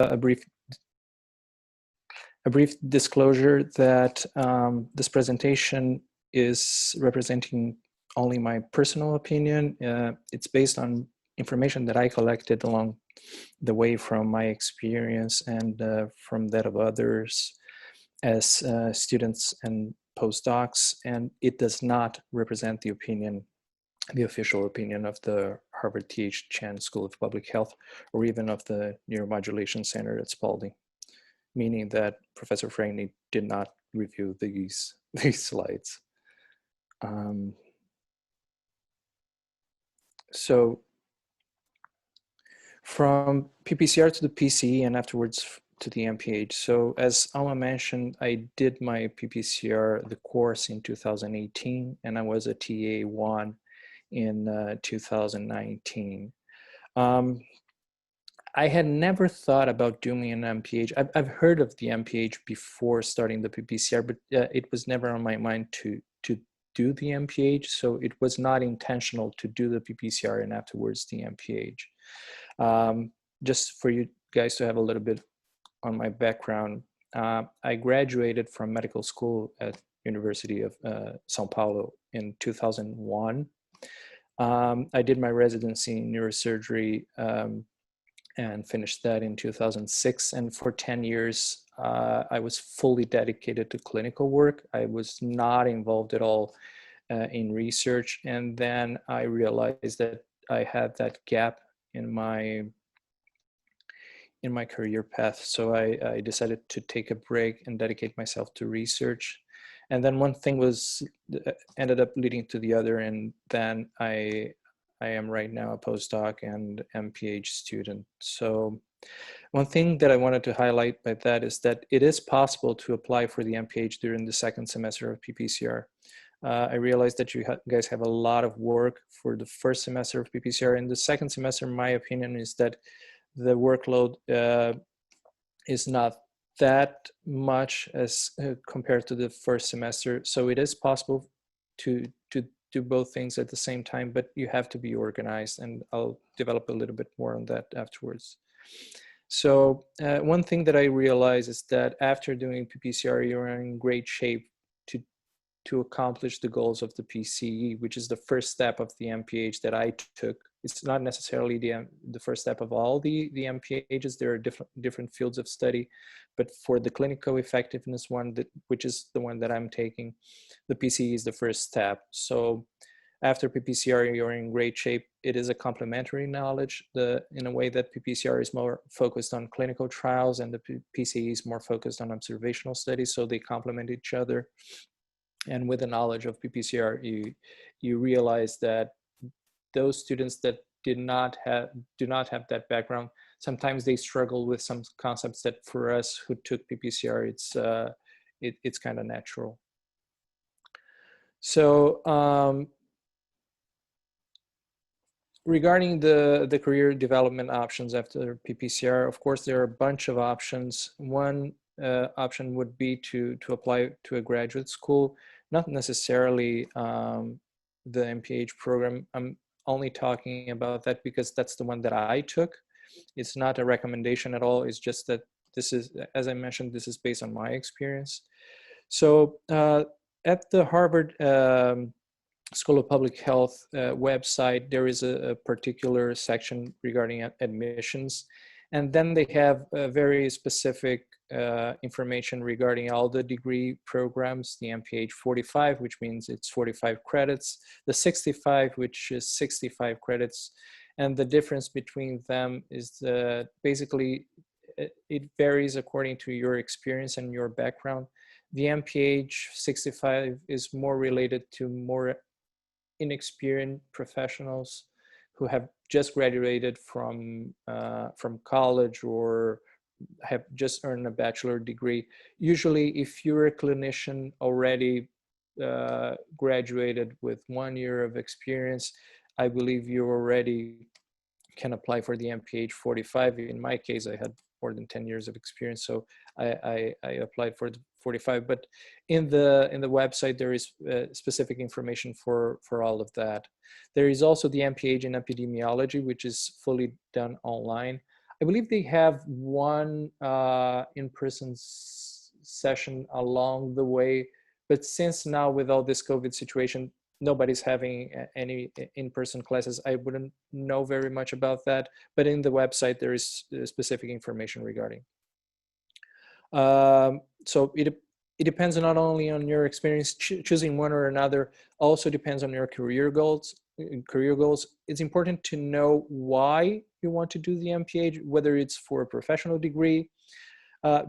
a brief disclosure that this presentation is representing only my personal opinion. It's based on information that I collected along the way from my experience and from that of others as students and postdocs, and it does not represent the opinion, the official opinion of the Harvard T.H. Chan School of Public Health, or even of the Neuromodulation Center at Spalding, meaning that Professor Frangney did not review these slides. So from PPCR to the PCE and afterwards to the MPH. So as Alma mentioned, I did my PPCR, the course in 2018, and I was a TA1 in 2019. I had never thought about doing an MPH. I've heard of the MPH before starting the PPCR, but it was never on my mind to do the MPH. So it was not intentional to do the PPCR and afterwards the MPH. Just for you guys to have a little bit on my background, I graduated from medical school at University of São Paulo in 2001. I did my residency in neurosurgery and finished that in 2006. And for 10 years, I was fully dedicated to clinical work. I was not involved at all in research. And then I realized that I had that gap in my career path. So I decided to take a break and dedicate myself to research. And then one thing ended up leading to the other. And then I am right now a postdoc and MPH student. So one thing that I wanted to highlight by that is that it is possible to apply for the MPH during the second semester of PPCR. I realized that you guys have a lot of work for the first semester of PPCR. In the second semester, my opinion is that the workload is not that much as compared to the first semester. So it is possible to do both things at the same time, but you have to be organized, and I'll develop a little bit more on that afterwards. So one thing that I realized is that after doing PPCR, you're in great shape to accomplish the goals of the PCE, which is the first step of the MPH that I took. It's not necessarily the first step of all the MPHs. There are different fields of study, but for the clinical effectiveness one, which is the one that I'm taking, the PCE is the first step. So after PPCR, you're in great shape. It is a complementary knowledge in a way that PPCR is more focused on clinical trials and the PCE is more focused on observational studies, so they complement each other. And with the knowledge of PPCR, you realize that those students that do not have that background, sometimes they struggle with some concepts that for us who took PPCR, it's kind of natural. So regarding the career development options after PPCR, of course, there are a bunch of options. One option would be to apply to a graduate school, not necessarily the MPH program. I'm only talking about that because that's the one that I took. It's not a recommendation at all. It's just that this is, as I mentioned, this is based on my experience. So at the Harvard School of Public Health website, there is a particular section regarding admissions. And then they have very specific information regarding all the degree programs, the MPH 45, which means it's 45 credits, the 65, which is 65 credits. And the difference between them is that basically it varies according to your experience and your background. The MPH 65 is more related to more inexperienced professionals who have just graduated from college or have just earned a bachelor degree. Usually, if you're a clinician already graduated with 1 year of experience, I believe you already can apply for the MPH 45. In my case, I had more than 10 years of experience, so I applied for the 45. But in the website, there is specific information for all of that. There is also the MPH in epidemiology, which is fully done online. I believe they have one in-person session along the way, but since now with all this COVID situation, nobody's having any in-person classes. I wouldn't know very much about that, but in the website there is specific information regarding. So it depends not only on your experience choosing one or another, also depends on your career goals. It's important to know why you want to do the MPH, whether it's for a professional degree,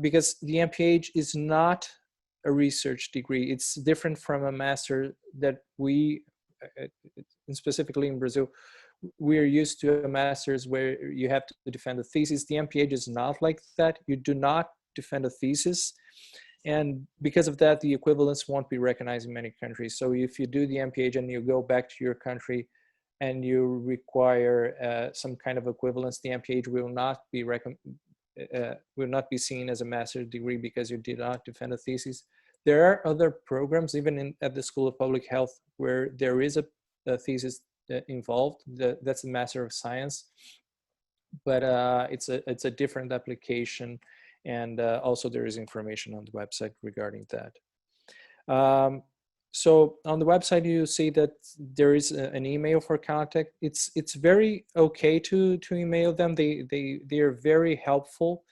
because the MPH is not a research degree. It's different from a master that we, specifically in Brazil, we're used to a master's where you have to defend a thesis. The MPH is not like that. You do not defend a thesis. And because of that, the equivalence won't be recognized in many countries. So if you do the MPH and you go back to your country and you require some kind of equivalence, the MPH will not be seen as a master's degree because you did not defend a thesis. There are other programs, even at the School of Public Health, where there is a thesis involved. That's a Master of Science, but it's a different application. And also there is information on the website regarding that. So on the website, you see that there is an email for contact. It's very okay to email them. They are very helpful,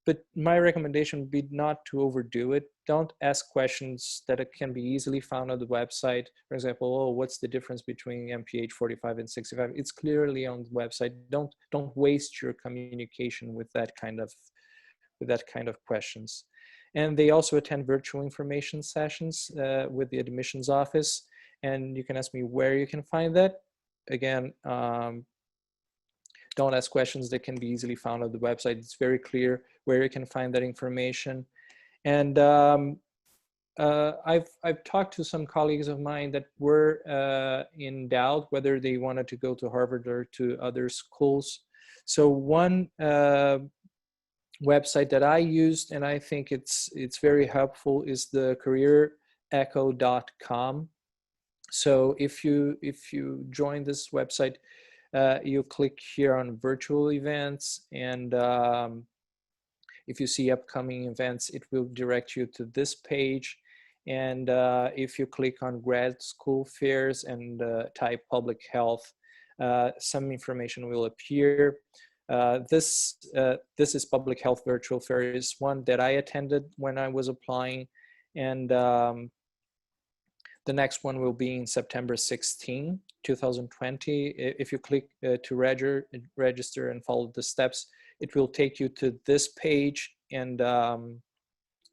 but my recommendation would be not to overdo it. Don't ask questions that can be easily found on the website. For example, oh, what's the difference between MPH 45 and 65? It's clearly on the website. Don't waste your communication with that kind of questions. And they also attend virtual information sessions with the admissions office. And you can ask me where you can find that. Again, don't ask questions that can be easily found on the website. It's very clear where you can find that information. And I've talked to some colleagues of mine that were in doubt whether they wanted to go to Harvard or to other schools. So one website that I used, and I think it's very helpful, is the careerecho.com. So if you join this website, you click here on virtual events, and if you see upcoming events, it will direct you to this page. And if you click on grad school fairs and type public health, some information will appear. This is Public Health Virtual Fair, is one that I attended when I was applying, and the next one will be in September 16, 2020. If you click to register and follow the steps, it will take you to this page, and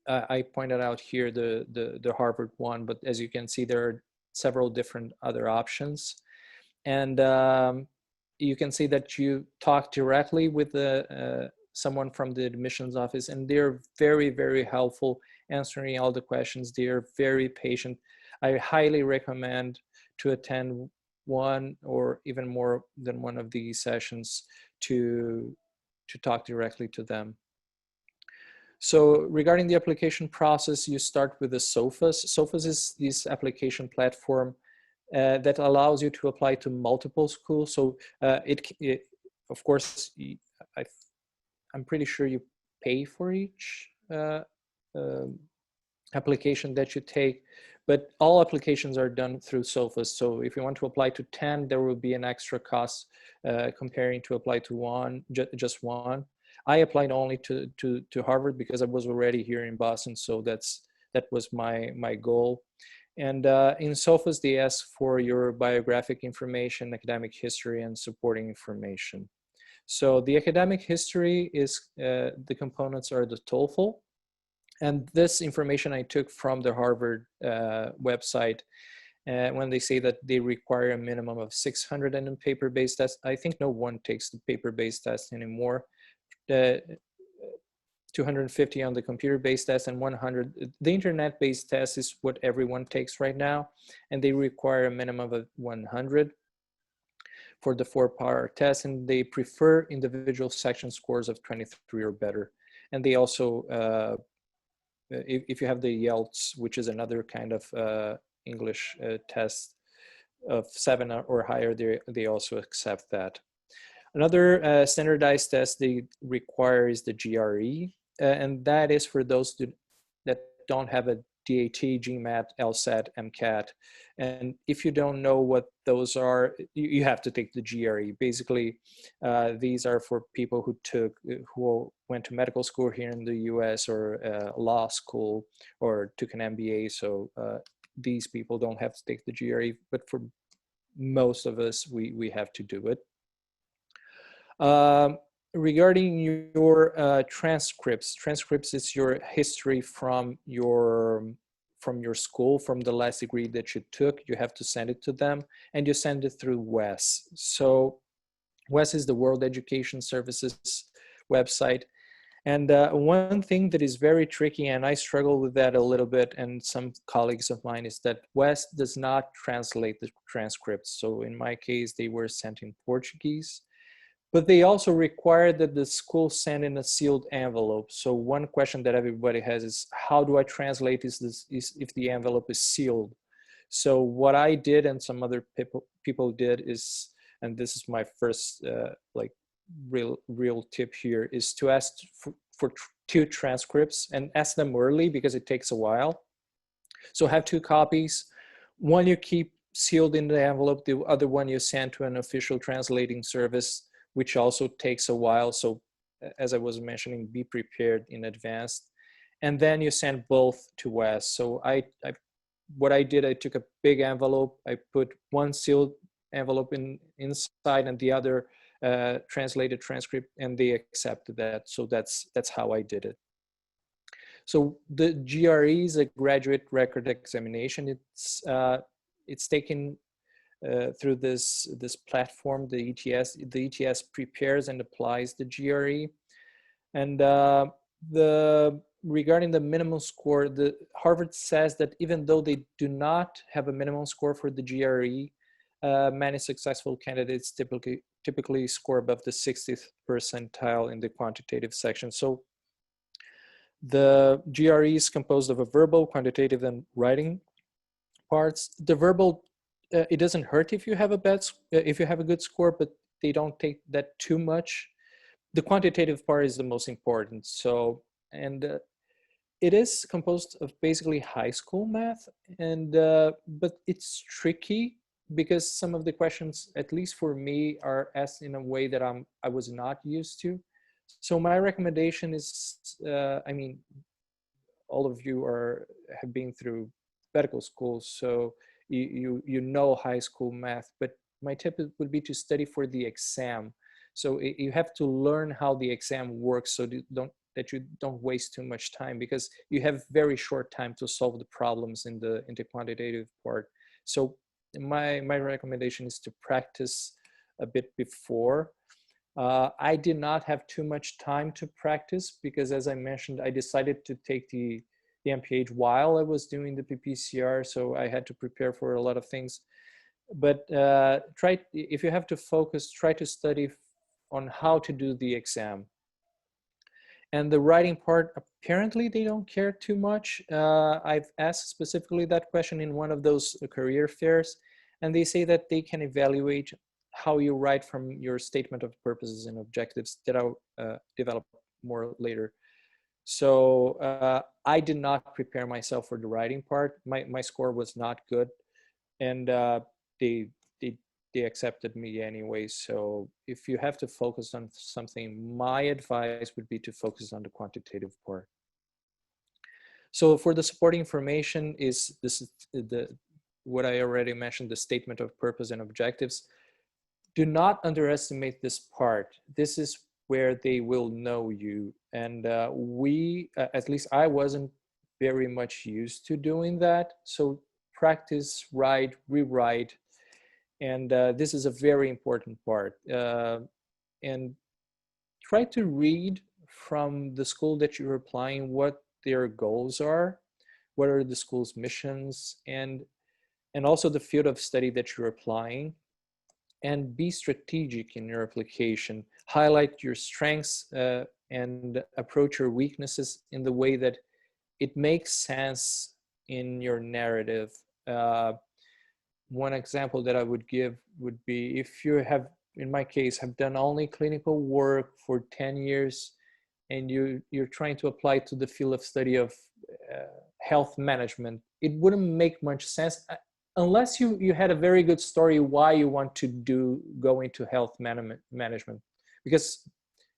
I pointed out here the Harvard one, but as you can see, there are several different other options. And you can see that you talk directly with someone from the admissions office, and they're very, very helpful answering all the questions. They're very patient. I highly recommend to attend one or even more than one of these sessions to talk directly to them. So regarding the application process, you start with the SOFAS. SOFAS is this application platform that allows you to apply to multiple schools. So it of course, I'm pretty sure you pay for each application that you take, but all applications are done through SOFAS. So if you want to apply to 10, there will be an extra cost comparing to apply to one, just one. I applied only to Harvard because I was already here in Boston, so that was my goal. And in SOFAS, they ask for your biographic information, academic history, and supporting information. So the academic history is, the components are the TOEFL. And this information I took from the Harvard website, when they say that they require a minimum of 600 in a paper-based test. I think no one takes the paper-based test anymore. 250 on the computer-based test, and 100. The internet-based test is what everyone takes right now, and they require a minimum of 100 for the 4-part test, and they prefer individual section scores of 23 or better. And they also, if you have the YELTS, which is another kind of English test of 7 or higher, they also accept that. Another standardized test they require is the GRE, and that is for those that don't have a DAT, GMAT, LSAT, MCAT. And if you don't know what those are, you have to take the GRE. Basically, these are for people who went to medical school here in the US, or law school, or took an MBA. So these people don't have to take the GRE, but for most of us, we have to do it. Regarding your transcripts is your history from your school, from the last degree that you took. You have to send it to them, and you send it through WES. So WES is the World Education Services website. And one thing that is very tricky, and I struggle with that a little bit, and some colleagues of mine, is that WES does not translate the transcripts. So in my case, they were sent in Portuguese. But they also require that the school send in a sealed envelope. So one question that everybody has is, how do I translate is if the envelope is sealed? So what I did, and some other people did, is, and this is my first like real tip here, is to ask for 2 transcripts, and ask them early because it takes a while. So have 2 copies. One you keep sealed in the envelope, the other one you send to an official translating service, which also takes a while. So as I was mentioning, be prepared in advance. And then you send both to WES. So what I did, I took a big envelope, I put one sealed envelope inside, and the other translated transcript, and they accepted that. So that's how I did it. So the GRE is a graduate record examination. It's taken through this platform, the ETS. The ETS prepares and applies the GRE. And regarding the minimum score, the Harvard says that even though they do not have a minimum score for the GRE, many successful candidates typically score above the 60th percentile in the quantitative section. So the GRE is composed of a verbal, quantitative, and writing parts. The verbal, it doesn't hurt if you have a good score, but they don't take that too much. The quantitative part is the most important. So, and it is composed of basically high school math, and but it's tricky because some of the questions, at least for me, are asked in a way that I was not used to. So my recommendation is, I mean, all of you have been through medical school, so you know high school math. But my tip would be to study for the exam. So you have to learn how the exam works, so that you don't waste too much time, because you have very short time to solve the problems in the quantitative part. So my recommendation is to practice a bit before. I did not have too much time to practice because, as I mentioned, I decided to take the MPH while I was doing the PPCR, so I had to prepare for a lot of things. But if you have to focus, try to study on how to do the exam. And the writing part, apparently they don't care too much. I've asked specifically that question in one of those career fairs, and they say that they can evaluate how you write from your statement of purposes and objectives that I'll develop more later. So I did not prepare myself for the writing part. My score was not good, and they accepted me anyway. So if you have to focus on something, my advice would be to focus on the quantitative part. So for the supporting information, this is what I already mentioned, the statement of purpose and objectives. Do not underestimate this part. This is where they will know you. And at least I wasn't very much used to doing that. So practice, write, rewrite. And this is a very important part. And try to read from the school that you're applying what their goals are, what are the school's missions, and also the field of study that you're applying. And be strategic in your application. Highlight your strengths and approach your weaknesses in the way that it makes sense in your narrative. One example that I would give would be, if you have in my case, have done only clinical work for 10 years, and you're trying to apply to the field of study of health management, it wouldn't make much sense unless you had a very good story why you want to go into health management. Because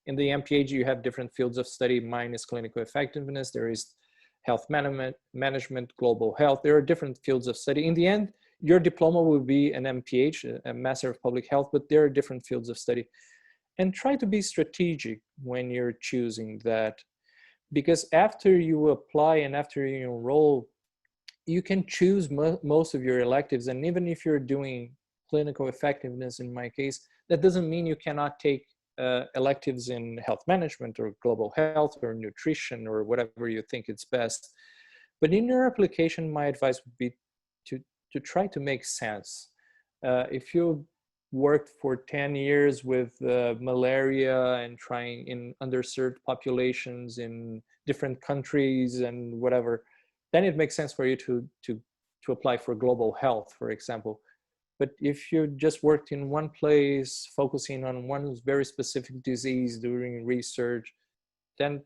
in the MPH, you have different fields of study. Mine is clinical effectiveness. There is health management, global health. There are different fields of study. In the end, your diploma will be an MPH, a Master of Public Health, but there are different fields of study. And try to be strategic when you're choosing that, because after you apply and after you enroll, you can choose most of your electives. And even if you're doing clinical effectiveness, in my case, that doesn't mean you cannot take electives in health management or global health or nutrition or whatever you think is best. But in your application, my advice would be to try to make sense. If you worked for 10 years with malaria and trying in underserved populations in different countries and whatever, then it makes sense for you to apply for global health, for example. But if you just worked in one place, focusing on one very specific disease during research, then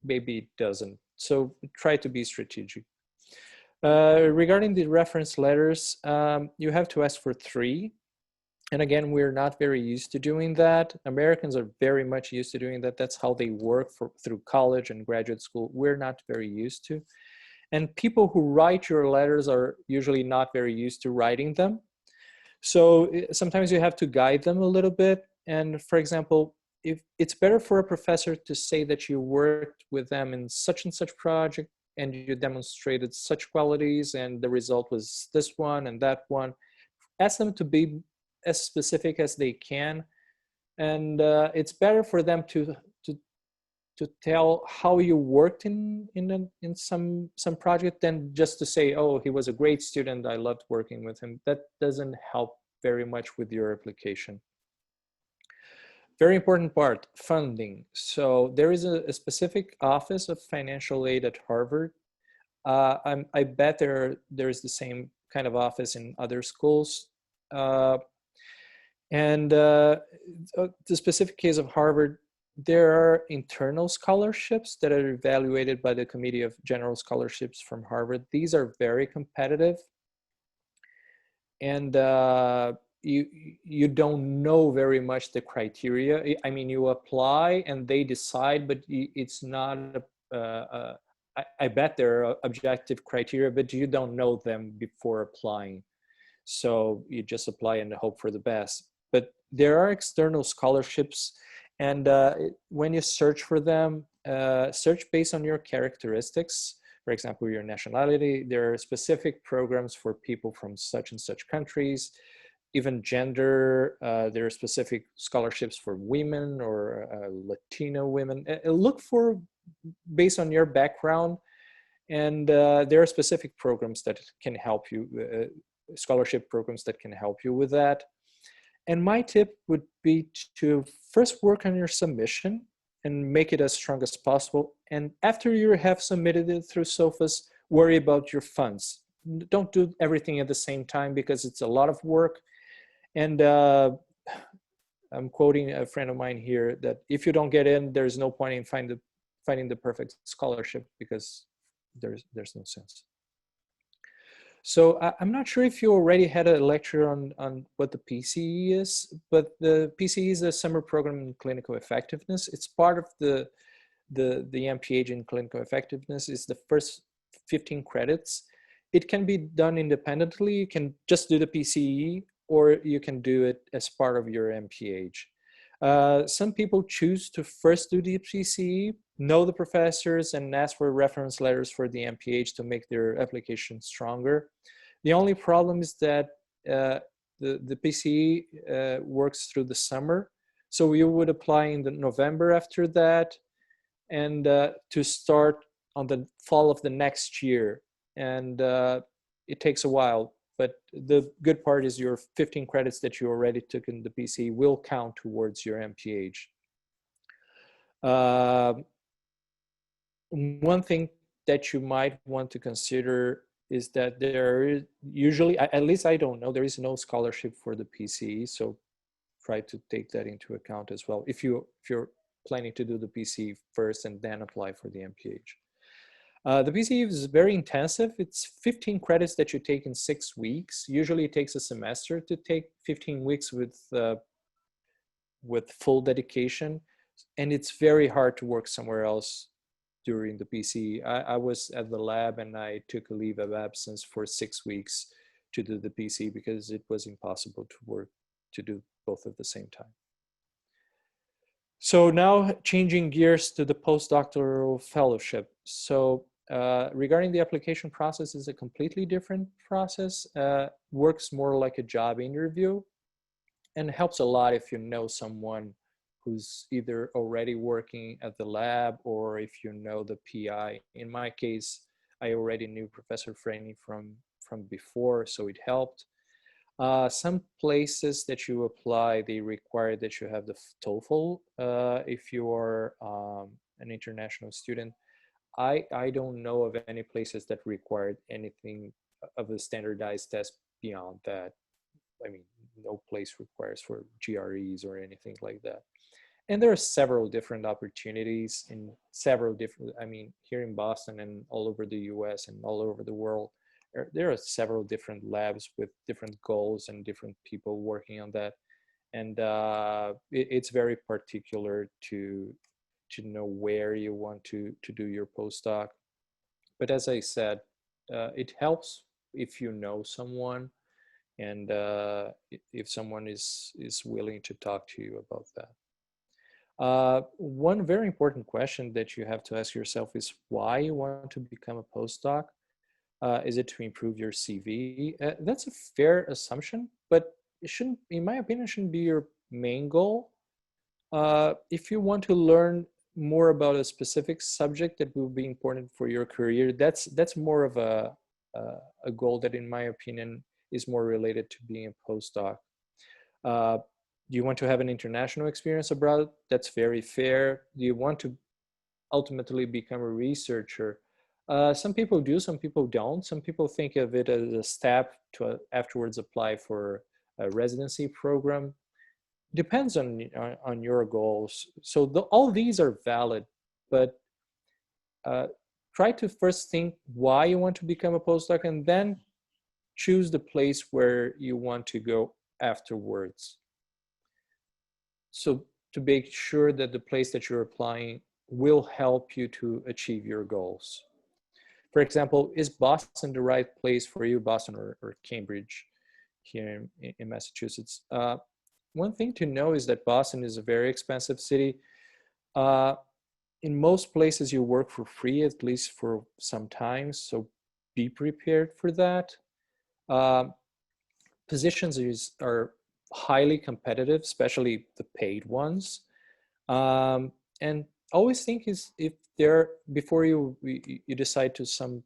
maybe it doesn't. So try to be strategic. Regarding the reference letters, you have to ask for 3. And again, we're not very used to doing that. Americans are very much used to doing that. That's how they work through college and graduate school. We're not very used to. And people who write your letters are usually not very used to writing them. So sometimes you have to guide them a little bit. And for example, if it's better for a professor to say that you worked with them in such and such project and you demonstrated such qualities and the result was this one and that one, ask them to be as specific as they can. And it's better for them to tell how you worked in some project than just to say, oh, he was a great student, I loved working with him. That doesn't help very much with your application. Very important part, funding. So there is a specific office of financial aid at Harvard. I bet there's the same kind of office in other schools. The specific case of Harvard, there are internal scholarships that are evaluated by the Committee of General Scholarships from Harvard. These are very competitive. And you don't know very much the criteria. I mean, you apply and they decide, but it's not, I bet there are objective criteria, but you don't know them before applying. So you just apply and hope for the best. But there are external scholarships, and when you search for them, search based on your characteristics. For example, your nationality. There are specific programs for people from such and such countries, even gender. There are specific scholarships for women or Latino women. Look for based on your background, and there are specific programs that can help you, scholarship programs that can help you with that. And my tip would be to first work on your submission and make it as strong as possible. And after you have submitted it through SOFAS, worry about your funds. Don't do everything at the same time because it's a lot of work. And I'm quoting a friend of mine here that if you don't get in, there's no point in finding the perfect scholarship because there's no sense. So I'm not sure if you already had a lecture on what the PCE is, but the PCE is a summer program in clinical effectiveness. It's part of the MPH in clinical effectiveness. It's the first 15 credits. It can be done independently. You can just do the PCE, or you can do it as part of your MPH. Some people choose to first do the PCE, know the professors, and ask for reference letters for the MPH to make their application stronger. The only problem is that the PCE works through the summer. So you would apply in the November after that, and to start on the fall of the next year. And it takes a while. But the good part is your 15 credits that you already took in the PCE will count towards your MPH. One thing that you might want to consider is that there is usually, at least I don't know, there is no scholarship for the PCE. So try to take that into account as well if you're planning to do the PC first and then apply for the MPH. The PCE is very intensive. It's 15 credits that you take in 6 weeks. Usually it takes a semester to take 15 weeks with full dedication. And it's very hard to work somewhere else during the PCE. I was at the lab and I took a leave of absence for 6 weeks to do the PCE because it was impossible to do both at the same time. So now changing gears to the postdoctoral fellowship. So regarding the application process is a completely different process, works more like a job interview and helps a lot if you know someone who's either already working at the lab or if you know the PI. In my case, I already knew Professor Franey from before, so it helped. Some places that you apply, they require that you have the TOEFL if you are an international student. I don't know of any places that required anything of a standardized test beyond that. I mean, no place requires for GREs or anything like that. And there are several different opportunities in several different, I mean, here in Boston and all over the US and all over the world, there are several different labs with different goals and different people working on that. And it's very particular to know where you want to do your postdoc. But as I said, it helps if you know someone and if someone is willing to talk to you about that. One very important question that you have to ask yourself is why you want to become a postdoc. Is it to improve your CV? That's a fair assumption, but it shouldn't, in my opinion, shouldn't be your main goal. If you want to learn more about a specific subject that will be important for your career, that's more of a goal that, in my opinion, is more related to being a postdoc. Do you want to have an international experience abroad? That's very fair. Do you want to ultimately become a researcher? Some people do, some people don't. Some people think of it as a step to afterwards apply for a residency program. Depends on your goals. So all these are valid, but try to first think why you want to become a postdoc and then choose the place where you want to go afterwards. So to make sure that the place that you're applying will help you to achieve your goals. For example, is Boston the right place for you, Boston or Cambridge here in Massachusetts? One thing to know is that Boston is a very expensive city. In most places you work for free, at least for some time, so be prepared for that. Positions are highly competitive, especially the paid ones. And always think if before you decide to some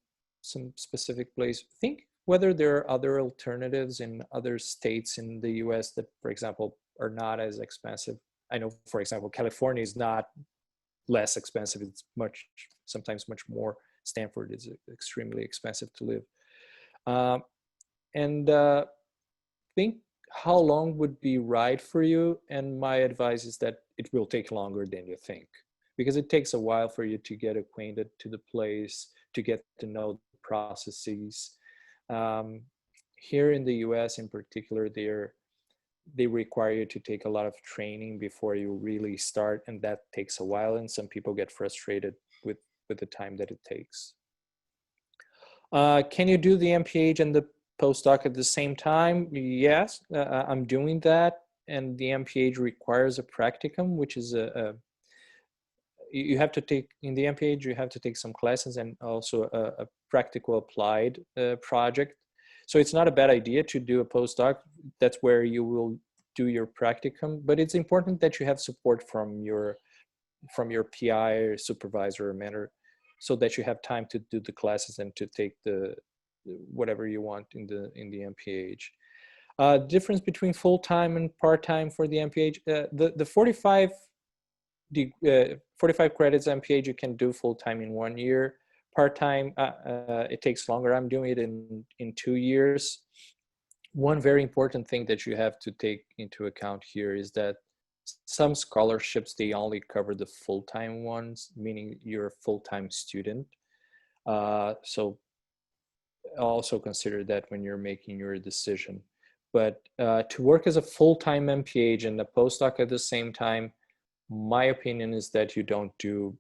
specific place, think whether there are other alternatives in other states in the US that, for example, are not as expensive. I know, for example, California is not less expensive. It's sometimes much more. Stanford is extremely expensive to live. And think how long would be right for you. And my advice is that it will take longer than you think, because it takes a while for you to get acquainted to the place, to get to know the processes. Here in the US in particular, they require you to take a lot of training before you really start, and that takes a while, and some people get frustrated with the time that it takes. Can you do the MPH and the postdoc at the same time? Yes, I'm doing that, and the MPH requires a practicum, which is you have to take, in the MPH, you have to take some classes and also a practical applied project. So it's not a bad idea to do a postdoc. That's where you will do your practicum, but it's important that you have support from your PI or supervisor or mentor, so that you have time to do the classes and to take whatever you want in the MPH. Difference between full-time and part-time for the MPH, the 45 credits MPH you can do full-time in 1 year. Part-time, it takes longer. I'm doing it in 2 years. one very important thing that you have to take into account here is that some scholarships, they only cover the full-time ones, meaning you're a full-time student. So also consider that when you're making your decision. But to work as a full-time MPH and a postdoc at the same time, my opinion is that you don't do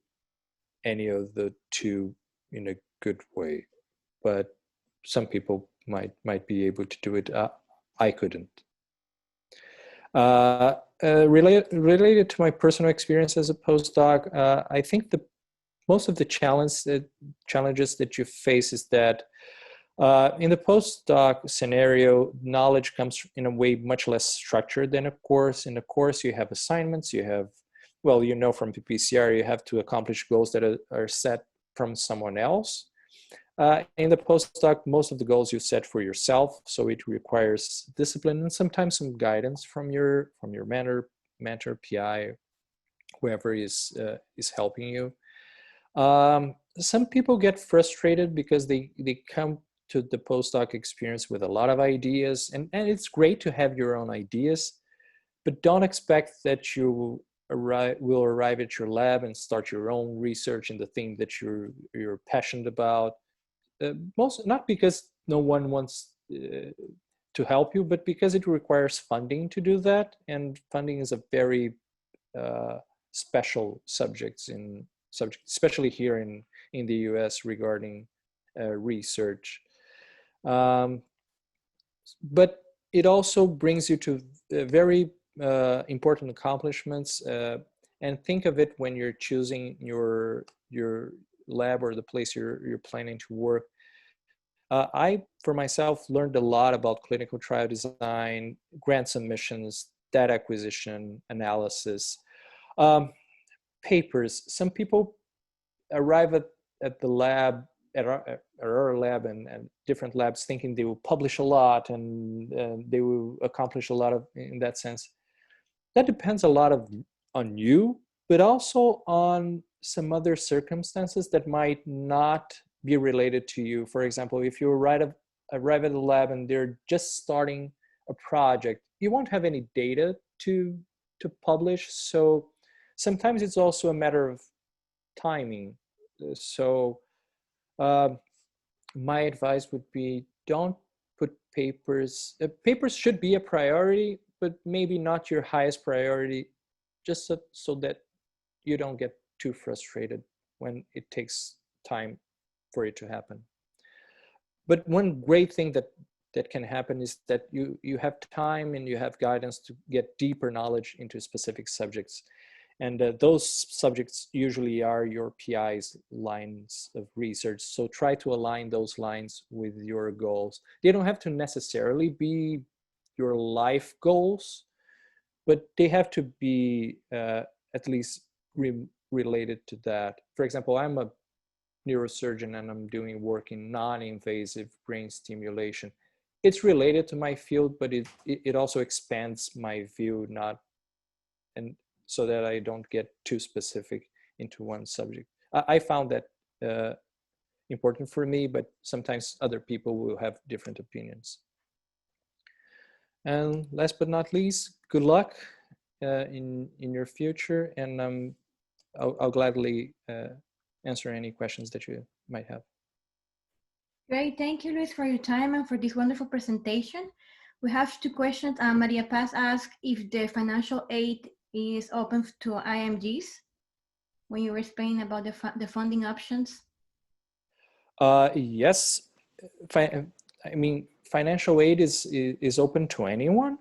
any of the two in a good way. But some people might be able to do it. I couldn't. Related to my personal experience as a postdoc, I think most of the challenges that you face is that in the postdoc scenario, knowledge comes in a way much less structured than a course. In a course, you have assignments, you have, well, you know, from PPCR, you have to accomplish goals that are set from someone else. In the postdoc, most of the goals you set for yourself, so it requires discipline and sometimes some guidance from your mentor, PI, whoever is helping you. Some people get frustrated because they come to the postdoc experience with a lot of ideas, and it's great to have your own ideas, but don't expect that you will arrive at your lab and start your own research in the thing that you're passionate about. Not because no one wants to help you, but because it requires funding to do that, and funding is a very special subject, especially here in the US regarding research. But it also brings you to very important accomplishments, and think of it when you're choosing your lab or the place you're planning to work. I, for myself, learned a lot about clinical trial design, grant submissions, data acquisition, analysis, papers. Some people arrive at the lab, at our lab and different labs, thinking they will publish a lot and they will accomplish a lot in that sense. That depends a lot on you, but also on some other circumstances that might not be related to you. For example, if you arrive at the lab and they're just starting a project, you won't have any data to publish. So sometimes it's also a matter of timing. So my advice would be, don't put papers. Papers should be a priority, but maybe not your highest priority, just so that you don't get too frustrated when it takes time for it to happen. But one great thing that can happen is that you have time and you have guidance to get deeper knowledge into specific subjects. And those subjects usually are your PI's lines of research. So try to align those lines with your goals. They don't have to necessarily be your life goals, but they have to be at least related to that. For example, I'm a neurosurgeon and I'm doing work in non-invasive brain stimulation. It's related to my field, but it also expands my view, and so that I don't get too specific into one subject. I found that important for me, but sometimes other people will have different opinions. And last but not least, good luck in your future, and I'll gladly answer any questions that you might have. Great, thank you, Luis, for your time and for this wonderful presentation. We have two questions. Maria Paz asked if the financial aid is open to IMGs when you were explaining about the funding options. Yes, I mean, financial aid is open to anyone,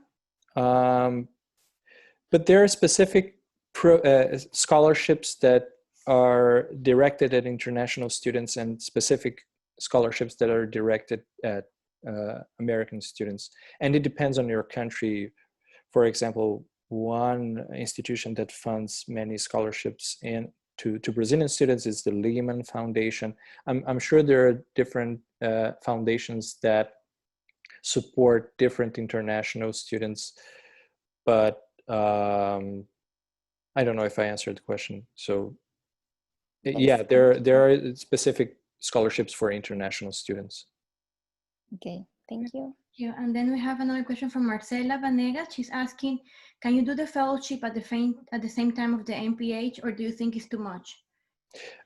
but there are specific scholarships that are directed at international students and specific scholarships that are directed at American students. And it depends on your country. For example, one institution that funds many scholarships to Brazilian students is the Lehman Foundation. I'm sure there are different foundations that support different international students, but I don't know if I answered the question. So yeah, there are specific scholarships for international students. Okay, thank you. Yeah, and then we have another question from Marcela Vanegas. She's asking, can you do the fellowship at the same time of the MPH, or do you think it's too much?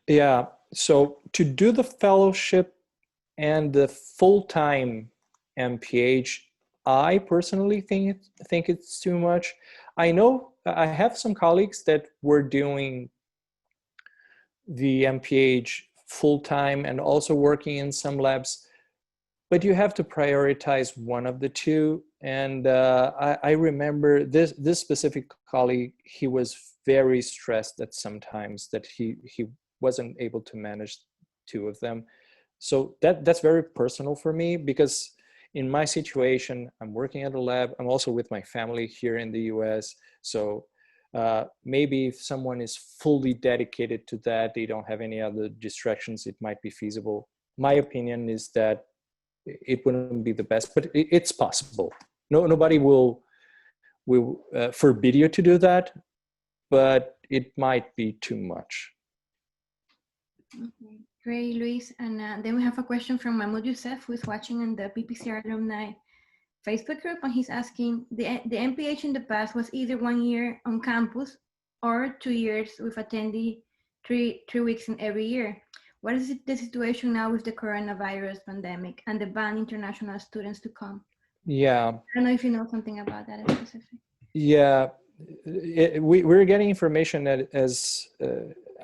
Yeah, so to do the fellowship and the full-time MPH, I personally think it's too much. I know I have some colleagues that were doing the MPH full-time and also working in some labs, but you have to prioritize one of the two. And I remember this specific colleague, he was very stressed that sometimes that he wasn't able to manage two of them. So that's very personal for me, because in my situation, I'm working at a lab. I'm also with my family here in the US. So maybe if someone is fully dedicated to that, they don't have any other distractions, it might be feasible. My opinion is that it wouldn't be the best, but it's possible. Nobody will forbid you to do that, but it might be too much. Okay. Great, Luis. And then we have a question from Mahmoud Youssef, who is watching in the PPCR alumni Facebook group, and he's asking, the MPH in the past was either 1 year on campus or 2 years with attendee 3 weeks in every year. What is the situation now with the coronavirus pandemic and the ban international students to come? Yeah. I don't know if you know something about that specifically. Yeah, we're getting information that as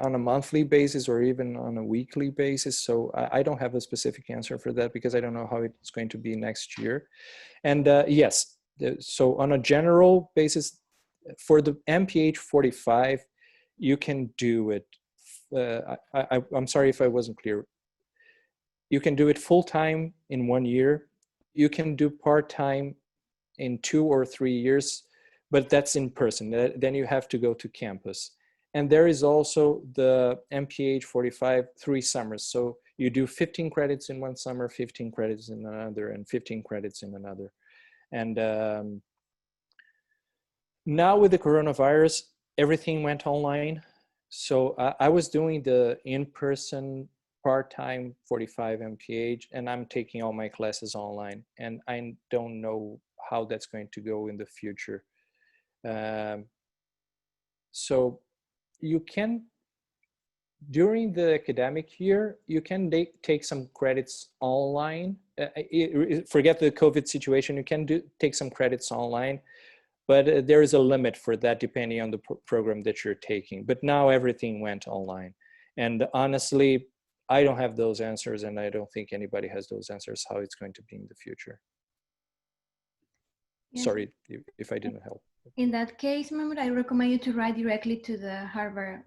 on a monthly basis or even on a weekly basis. So I don't have a specific answer for that, because I don't know how it's going to be next year. And yes, so on a general basis, for the MPH 45, you can do it. I'm sorry if I wasn't clear. You can do it full-time in 1 year. You can do part-time in 2 or 3 years, but that's in person. Then you have to go to campus. And there is also the MPH 45 3 summers. So you do 15 credits in one summer, 15 credits in another, and 15 credits in another. And now with the coronavirus, everything went online. So I was doing the in-person part-time 45 MPH, and I'm taking all my classes online. And I don't know how that's going to go in the future. So you can, during the academic year, you can take some credits online. Forget the COVID situation, you can take some credits online, but there is a limit for that depending on the program that you're taking. But now everything went online. And honestly, I don't have those answers, and I don't think anybody has those answers, how it's going to be in the future. Yes. Sorry if I didn't help. In that case, remember, I recommend you to write directly to the Harvard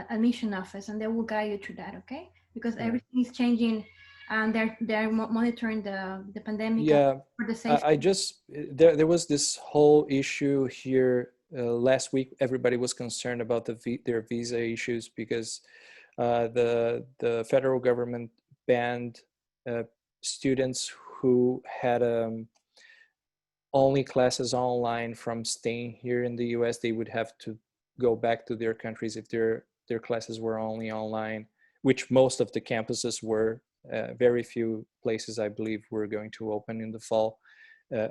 admission office, and they will guide you through that, okay? Because everything is changing, and they're monitoring the pandemic. Yeah, for the safety. I just, there was this whole issue here last week. Everybody was concerned about their visa issues, because the federal government banned students who had only classes online from staying here in the US. They would have to go back to their countries if their classes were only online, which most of the campuses were. Very few places, I believe, were going to open in the fall.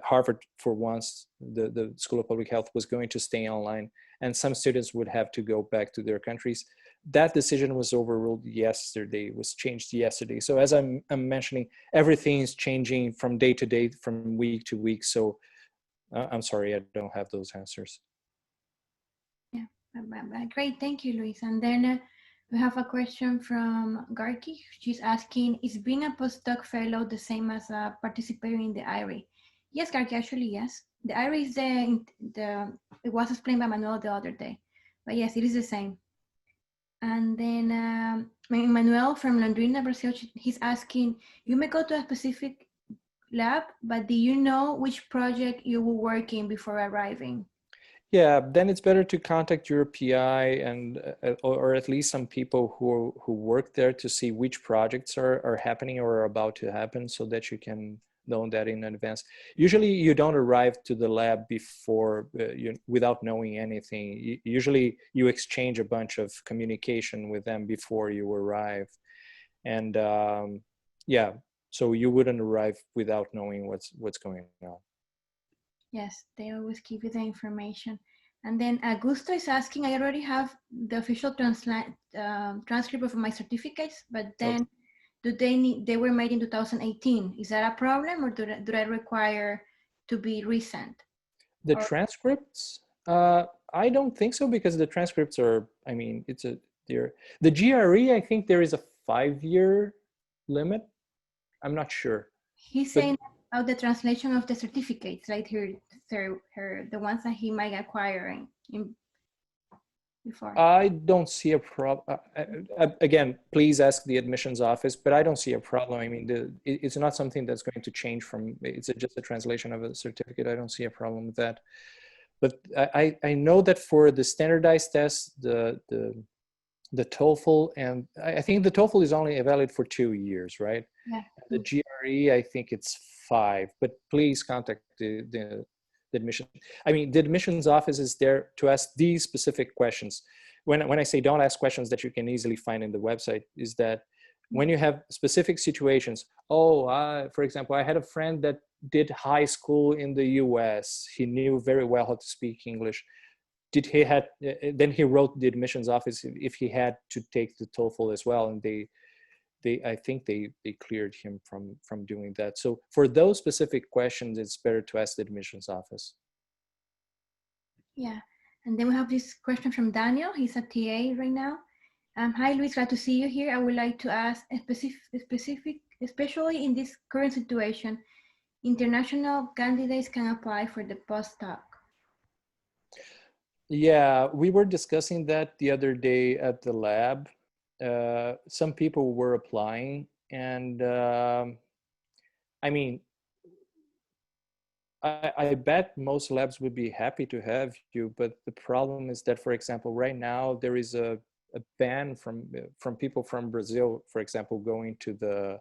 Harvard, for once, the School of Public Health was going to stay online, and some students would have to go back to their countries. That decision was overruled yesterday, was changed yesterday. So as I'm mentioning, everything is changing from day to day, from week to week. So I'm sorry, I don't have those answers. Yeah, great, thank you, Luis. And then we have a question from Garki. She's asking, is being a postdoc fellow the same as participating in the IRE? Yes, Garki, actually, yes. The IRE is it was explained by Manuel the other day, but yes, it is the same. And then Manuel from Londrina, Brazil, he's asking, you may go to a specific lab, but do you know which project you will work in before arriving? Yeah, then it's better to contact your PI and or at least some people who work there to see which projects are happening or are about to happen, so that you can know that in advance. Usually you don't arrive to the lab before without knowing anything. Usually you exchange a bunch of communication with them before you arrive. And yeah, So you wouldn't arrive without knowing what's going on. Yes, they always give you the information. And then Augusto is asking, I already have the official transcript of my certificates, but then do they need, they were made in 2018. Is that a problem, or do I require to be resent? The transcripts, I don't think so, because the transcripts are, I mean, the GRE, I think there is a 5-year limit. I'm not sure. He's saying about the translation of the certificates, right? The ones that he might acquire before. I don't see a problem. Again, please ask the admissions office, but I don't see a problem. I mean, it's not something that's going to change from, it's just a translation of a certificate. I don't see a problem with that. But I know that for the standardized tests, the TOEFL, and I think the TOEFL is only valid for 2 years, right? Yeah. The GRE, I think it's 5, but please contact the admission. I mean, the admissions office is there to ask these specific questions. When I say don't ask questions that you can easily find in the website, is that when you have specific situations, for example, I had a friend that did high school in the US. He knew very well how to speak English. Then he wrote the admissions office if he had to take the TOEFL as well, and I think they cleared him from doing that. So for those specific questions, it's better to ask the admissions office. Yeah, and then we have this question from Daniel. He's a TA right now. Hi, Luis, glad to see you here. I would like to ask a specific, especially in this current situation, international candidates can apply for the postdoc. Yeah, we were discussing that the other day at the lab. Some people were applying, and I mean, I bet most labs would be happy to have you, but the problem is that, for example, right now there is a ban from people from Brazil, for example, going to the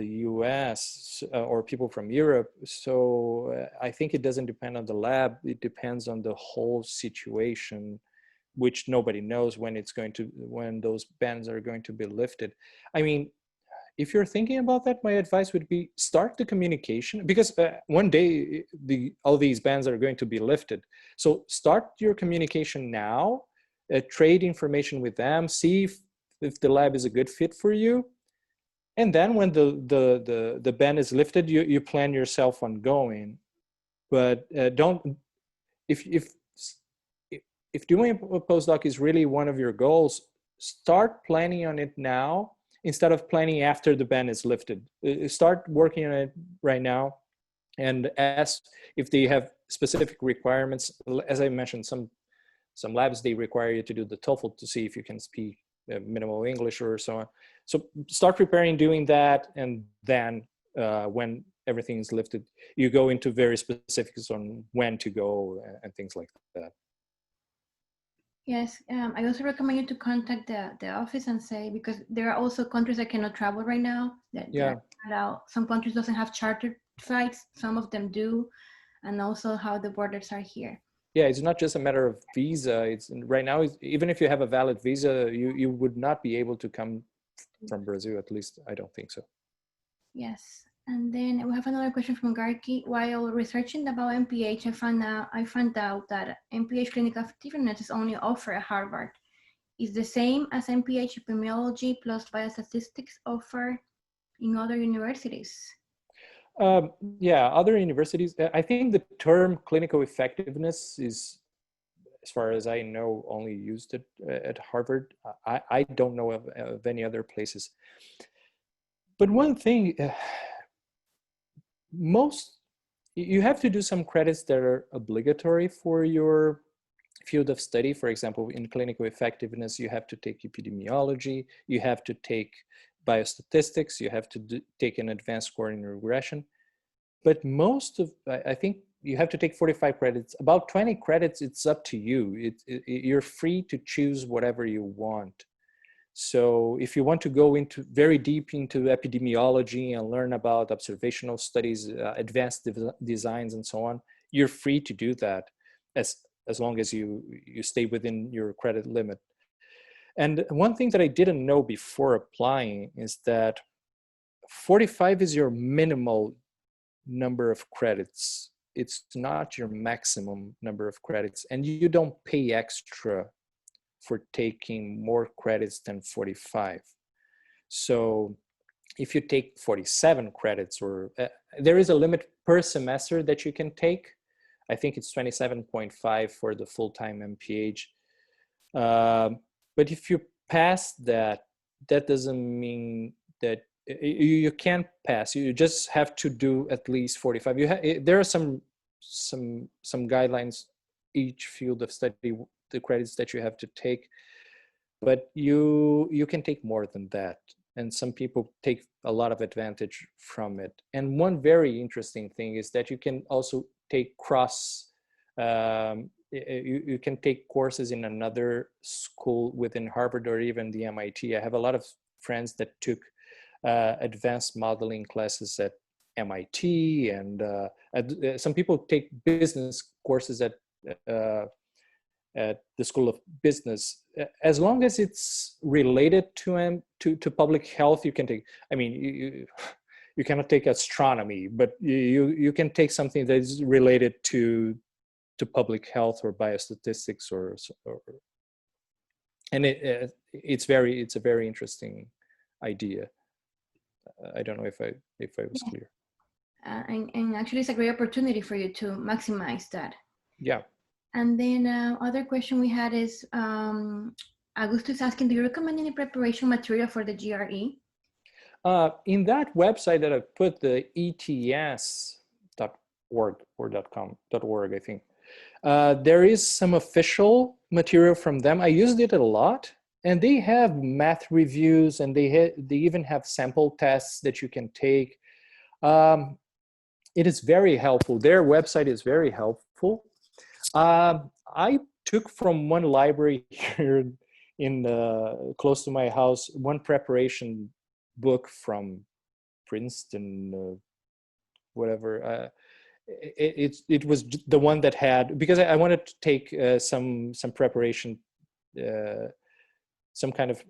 US, or people from Europe. So I think it doesn't depend on the lab. It depends on the whole situation, which nobody knows when those bans are going to be lifted. I mean, if you're thinking about that, my advice would be start the communication, because one day all these bans are going to be lifted. So start your communication now, trade information with them, see if the lab is a good fit for you. And then when the ban is lifted, you plan yourself on going. But if doing a postdoc is really one of your goals, start planning on it now instead of planning after the ban is lifted. Start working on it right now, and ask if they have specific requirements. As I mentioned, some labs, they require you to do the TOEFL to see if you can speak minimal English or so on. So start preparing, doing that, and then when everything is lifted, you go into very specifics on when to go and things like that. Yes, I also recommend you to contact the office and say, because there are also countries that cannot travel right now. Some countries doesn't have chartered flights, some of them do, and also how the borders are here. Yeah, it's not just a matter of visa. It's right now, even if you have a valid visa, you would not be able to come from Brazil. At least I don't think so. Yes, and then we have another question from Garki. While researching about MPH, I found out that MPH clinical effectiveness is only offered at Harvard. Is the same as MPH epidemiology plus biostatistics offered in other universities? Yeah, other universities. I think the term clinical effectiveness is, as far as I know, only used at Harvard. I don't know of any other places. But one thing, you have to do some credits that are obligatory for your field of study. For example, in clinical effectiveness, you have to take epidemiology, you have to take biostatistics, you have to take an advanced scoring regression. But I think you have to take 45 credits. About 20 credits, it's up to you. You're free to choose whatever you want. So if you want to go very deep into epidemiology and learn about observational studies, advanced designs, and so on, you're free to do that as long as you stay within your credit limit. And one thing that I didn't know before applying is that 45 is your minimal number of credits. It's not your maximum number of credits, and you don't pay extra for taking more credits than 45. So if you take 47 credits, or there is a limit per semester that you can take. I think it's 27.5 for the full-time MPH. But if you pass that, that doesn't mean that you can't pass. You just have to do at least 45. There are some guidelines each field of study, the credits that you have to take, but you can take more than that. And some people take a lot of advantage from it. And one very interesting thing is that you can also take you can take courses in another school within Harvard or even the MIT. I have a lot of friends that took advanced modeling classes at MIT, and some people take business courses at the School of Business. As long as it's related to public health, you can take. I mean, you cannot take astronomy, but you can take something that is related to public health or biostatistics, and it's a very interesting idea. I don't know if I was clear. And actually, it's a great opportunity for you to maximize that. Yeah. And then other question we had is, Augusto is asking, do you recommend any preparation material for the GRE? In that website that I put, the ets.org or .org, I think, there is some official material from them. I used it a lot, and they have math reviews, and they even have sample tests that you can take. It is very helpful. Their website is very helpful. I took from one library here in close to my house, one preparation book from Princeton, whatever. It was the one that had, because I wanted to take some preparation, some kind of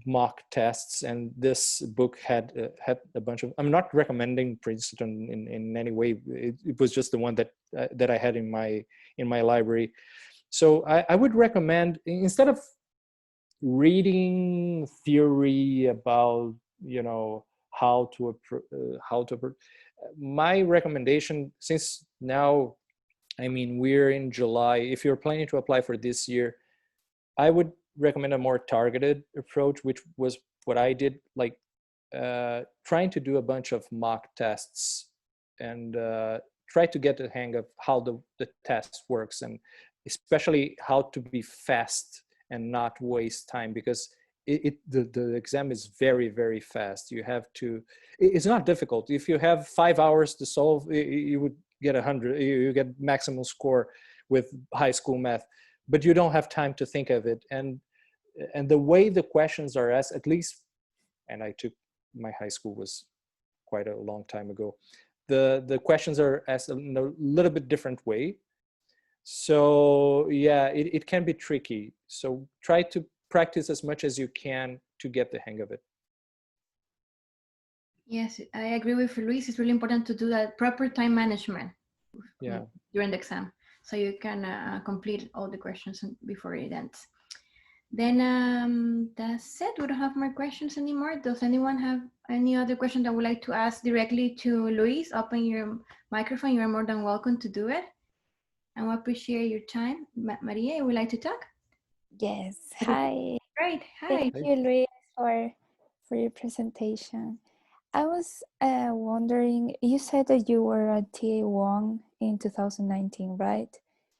mock tests, and this book had a bunch of. I'm not recommending Princeton in any way. It was just the one that I had in my library. So I would recommend, instead of reading theory about how to my recommendation, since now, I mean, we're in July, if you're planning to apply for this year, I would recommend a more targeted approach, which was what I did, like trying to do a bunch of mock tests and try to get the hang of how the test works, and especially how to be fast and not waste time, because the exam is very, very fast. You have to, it's not difficult. If you have 5 hours to solve, you would get 100, you get maximum score with high school math, but you don't have time to think of it. And the way the questions are asked, at least, and my high school was quite a long time ago, the questions are asked in a little bit different way. So yeah, it can be tricky. So try to practice as much as you can to get the hang of it. Yes, I agree with Luis. It's really important to do that proper time management during the exam, so you can complete all the questions before it ends. Then that's it. We don't have more questions anymore. Does anyone have any other question that would like to ask directly to Luis? Open your microphone. You're more than welcome to do it. And we appreciate your time. Maria, you would like to talk? Yes. Hi. Great. Hi. Thank you, Luis, for your presentation. I was wondering, you said that you were a TA1 in 2019, right?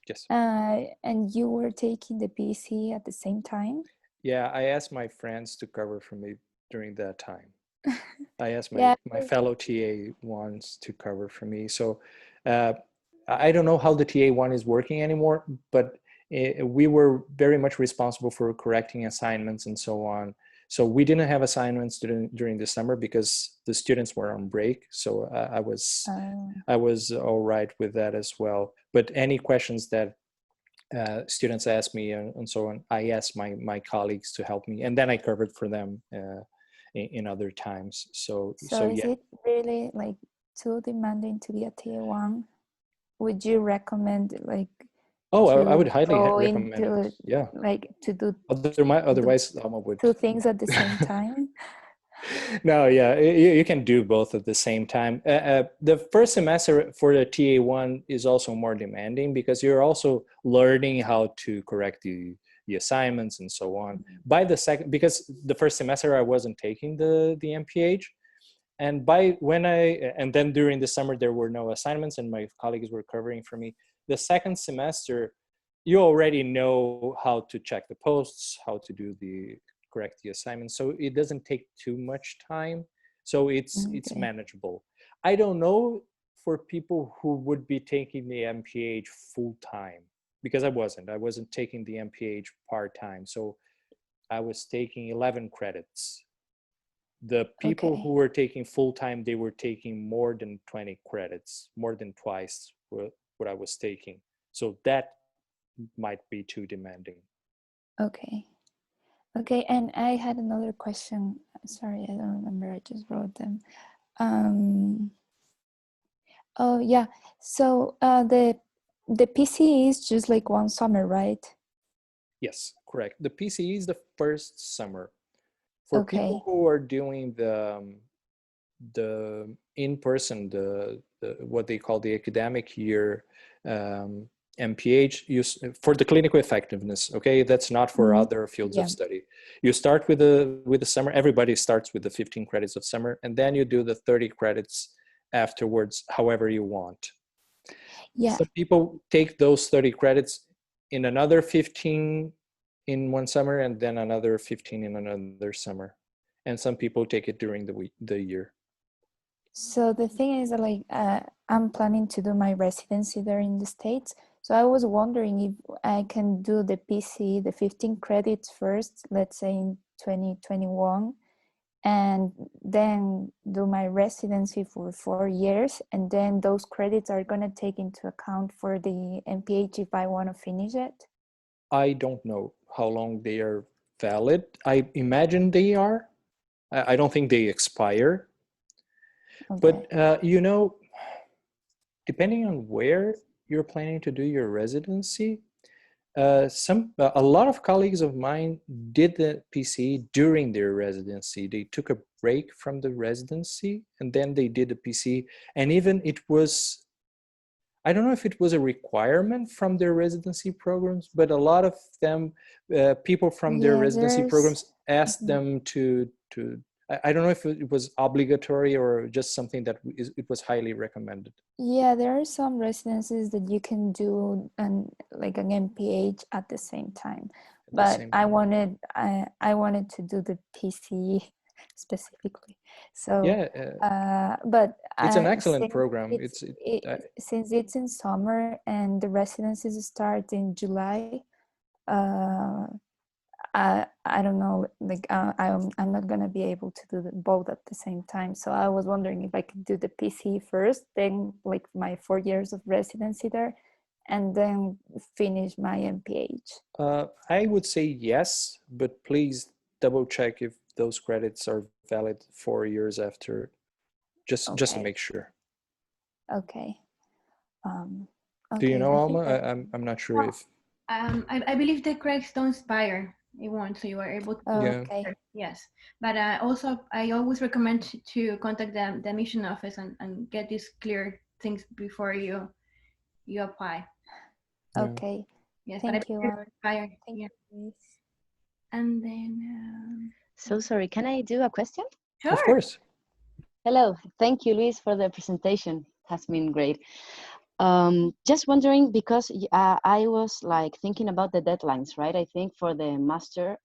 Yes. And you were taking the PC at the same time? Yeah, I asked my friends to cover for me during that time. I asked my fellow TA1s to cover for me. So I don't know how the TA1 is working anymore, but we were very much responsible for correcting assignments and so on. So we didn't have assignments during the summer because the students were on break. So I was all right with that as well. But any questions that students asked me and so on, I asked my colleagues to help me, and then I covered for them. in other times. So is yeah. it really like too demanding to be a TA1? Would you recommend like Oh, I would to highly go recommend it. into Yeah. like to do Otherwise, Alma would. two things at the same time? No, yeah, you can do both at the same time. The first semester for the TA1 is also more demanding because you're also learning how to correct the assignments and so on. By the second, because the first semester I wasn't taking the MPH, and and then during the summer there were no assignments and my colleagues were covering for me. The second semester, you already know how to check the posts, how to do correct the assignments, so it doesn't take too much time, so it's Okay. manageable. I don't know for people who would be taking the MPH full time, because I wasn't taking the MPH part-time, so I was taking 11 credits. The people Okay. who were taking full-time, they were taking more than 20 credits, more than twice what I was taking, so that might be too demanding. Okay. Okay, and I had another question. Sorry, I don't remember. I just wrote them. Oh yeah. So the PCE is just like one summer, right? Yes, correct. The PCE is the first summer. For Okay. people who are doing the in-person, the what they call the academic year MPH, for the clinical effectiveness. Okay, that's not for other fields of study. You start with the summer. Everybody starts with the 15 credits of summer, and then you do the 30 credits afterwards, however you want. Yeah. Some people take those 30 credits in another 15 in one summer and then another 15 in another summer. And some people take it during the year. So the thing is that like I'm planning to do my residency there in the States. So I was wondering if I can do the PCE, the 15 credits first, let's say in 2021, and then do my residency for 4 years. And then those credits are going to take into account for the MPH if I want to finish it. I don't know how long they are valid. I imagine they are. I don't think they expire. Okay. But, depending on where you're planning to do your residency, a lot of colleagues of mine did the PCE during their residency. They took a break from the residency and then they did the PCE. And even it was, I don't know if it was a requirement from their residency programs, but a lot of them, people from their Yeah, residency programs asked Mhm. them to. I don't know if it was obligatory or just something that it was highly recommended. Yeah, there are some residencies that you can do like an MPH at the same time, At the but same I time. wanted to do the PCE specifically. So, Yeah, but it's an excellent since program. since it's in summer and the residencies start in July, uh, I don't know, like I'm not gonna be able to do both at the same time. So I was wondering if I could do the PC first, then like my 4 years of residency there, and then finish my MPH. I would say yes, but please double check if those credits are valid 4 years after, just to Okay. make sure. Okay. Do you Okay. know, I Alma? think that. I'm not sure if. I believe the credits don't expire. It won't, so you are able to. Yeah. Okay. Yes, but also I always recommend to contact the admission office and get these clear things before you apply. Yeah. Okay. Yes, Thank you. but expire. Thank Yeah, you. and then So sorry, can I do a question? sure. Of course. Hello, thank you, Luis, for the presentation. Has been great. Just wondering because I was like thinking about the deadlines, right? I think for the master,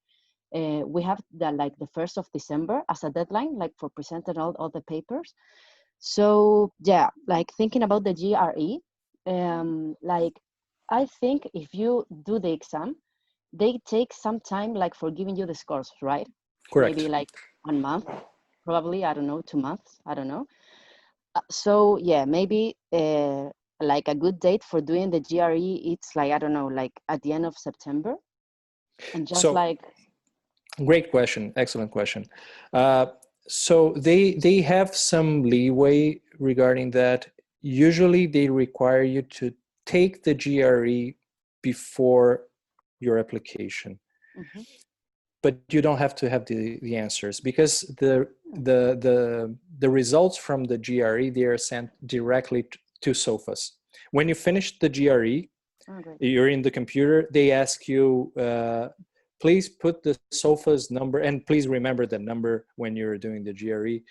we have the 1st of December as a deadline, like for presenting all the papers. So yeah, like thinking about the GRE, like I think if you do the exam, they take some time like for giving you the scores, right? Correct. Maybe like 1 month, probably, I don't know, 2 months, I don't know. So yeah, maybe like a good date for doing the GRE, it's like, I don't know, like at the end of September. And just So like, Great question. Excellent question. So they have some leeway regarding that. Usually they require you to take the GRE before your application, but you don't have to have the answers, because the results from the GRE, they are sent directly to SOFAs. When you finish the GRE, you're in the computer, they ask you, please put the SOFA's number, and please remember the number when you're doing the GRE.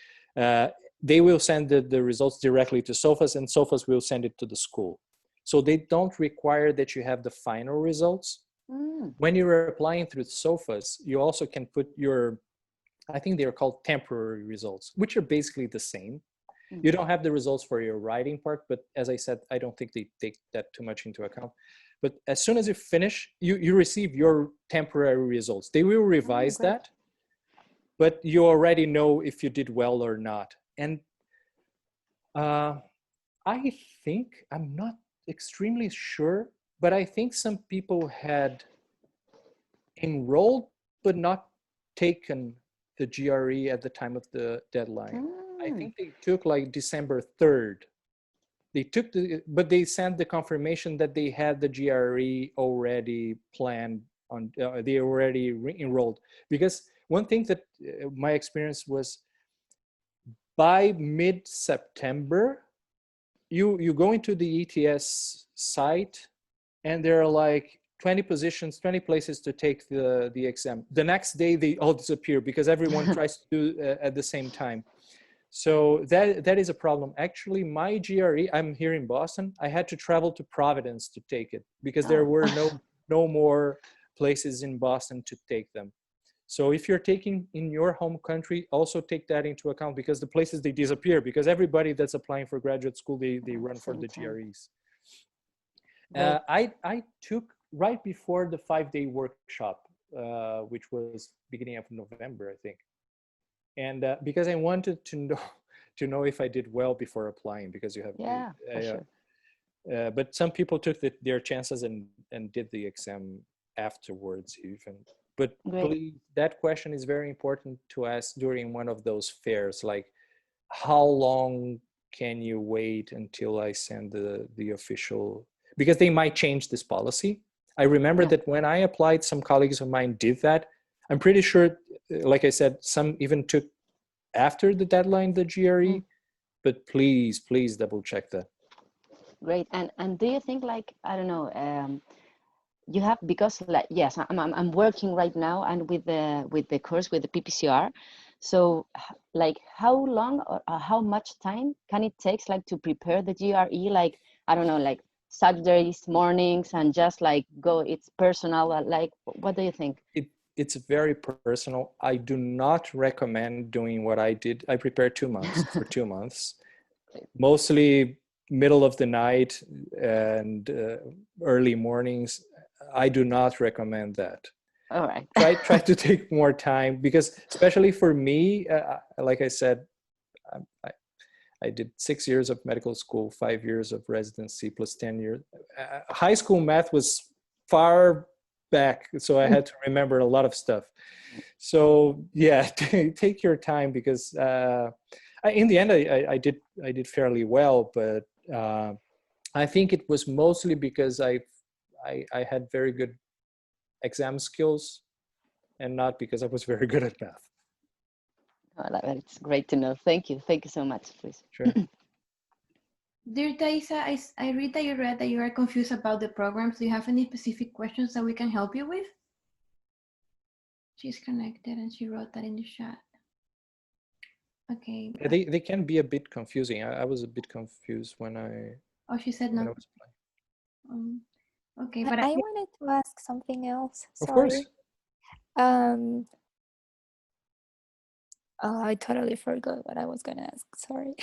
They will send the results directly to SOFAs, and SOFAs will send it to the school. So they don't require that you have the final results. When you're applying through SOFAs, you also can put your, I think they're called temporary results, which are basically the same. You don't have the results for your writing part, but as I said, I don't think they take that too much into account. But as soon as you finish, you receive your temporary results. They will revise that, but you already know if you did well or not. And I think, I'm not extremely sure, but I think some people had enrolled but not taken the GRE at the time of the deadline. I think they took like December 3rd. They took but they sent the confirmation that they had the GRE already planned on, they already enrolled. Because one thing that my experience was, by mid-September, you go into the ETS site and there are like 20 positions, 20 places to take the exam. The next day they all disappear because everyone tries to do at the same time. So that is a problem. Actually, my GRE, I'm here in Boston, I had to travel to Providence to take it because there were no more places in Boston to take them. So if you're taking in your home country, also take that into account, because the places, they disappear, because everybody that's applying for graduate school, they run for the GREs. I took right before the 5-day workshop, which was beginning of November, I think. And because I wanted to know if I did well before applying, because you have sure. But some people took their chances and did the exam afterwards even. But please, that question is very important to ask during one of those fairs, like, how long can you wait until I send the official, because they might change this policy. I remember that when I applied, some colleagues of mine did that. I'm pretty sure, like I said, some even took after the deadline, the GRE, but please double check that. Great. And do you think, like, I don't know, you have, because like, yes, I'm working right now and with the course, with the PPCR. So like, how long or how much time can it take, like, to prepare the GRE? Like, I don't know, like Saturdays mornings and just like go, it's personal. Like, what do you think? It's very personal. I do not recommend doing what I did. I prepared 2 months for 2 months, mostly middle of the night and early mornings. I do not recommend that. All right. Try to take more time, because especially for me, like I said, I did 6 years of medical school, 5 years of residency, plus 10 years. High school math was far back, so I had to remember a lot of stuff. So yeah, take your time, because in the end I did fairly well, but I think it was mostly because I had very good exam skills, and not because I was very good at math. Oh, that's great to know. Thank you so much, please. Sure. Dear Thaisa, I read that you are confused about the programs. Do you have any specific questions that we can help you with? She's connected and she wrote that in the chat. Okay. Yeah, they can be a bit confusing. I was a bit confused when I. Oh, she said no. Okay, but I wanted to ask something else. Sorry. Of course. Oh, I totally forgot what I was gonna ask. Sorry.